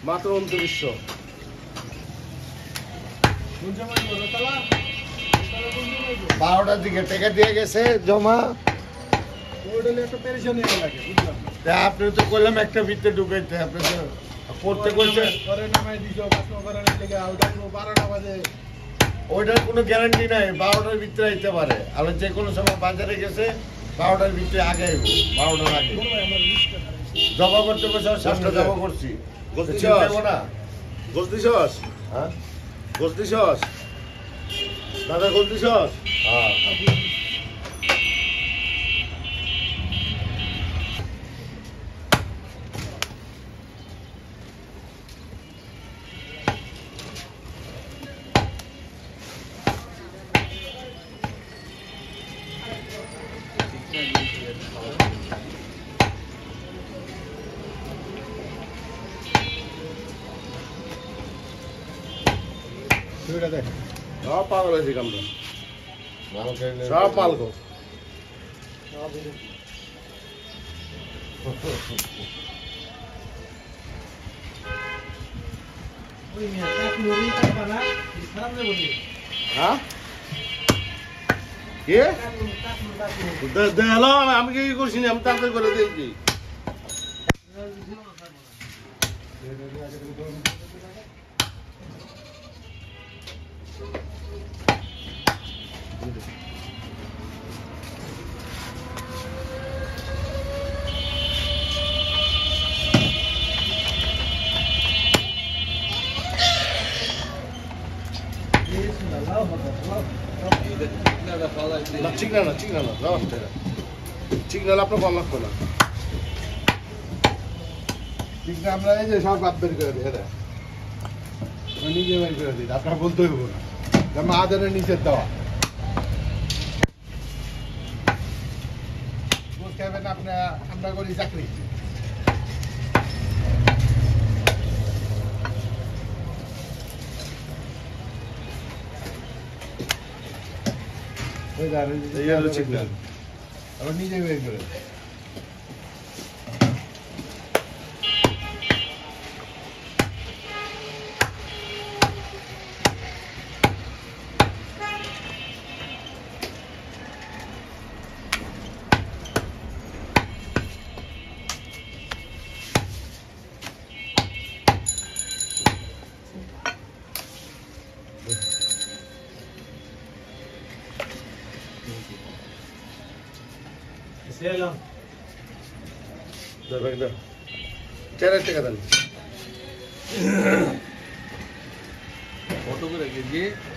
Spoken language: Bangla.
মাত্র 2900। বারোটার দিকে টাকা দিয়ে গেছে জমা। আপনি তো করলাম একটা ভিতরে ঢুকাইতে, আপনি তো পড়তে করছেন। ওইটার কোনো গ্যারান্টি নাই, 12টার ভিতরে আইতে পারে। আর যে কোনো সময় বাজারে গেছে 12টার ভিতরে আগে আইব, 12টার আগে জমা করতে বসে। সাতটা জমা করছি। না গোস্তি সস, হ্যাঁ গোস্তি সস দাদা, গোস্তি সস। হ্যাঁ সব পাগল হয়েছি আমরা, সব মাল গো। আমি কি করছি না, আমি তাড়াতাড়ি করে দিয়েছি। চিকনাল আপনার ভালো লাগতো না। চিকনা আমরা এই যে সব বাদ বের করে দিই, হ্যাঁ নিজে বের করে দিই, আপনার বলতে হইব না। যেমন আদানের নিচের দেওয়া খাবেন আপনি, আমরা করি চাকরি। আবার নিজে বের করে টাকা দেন। কত করে কেজি?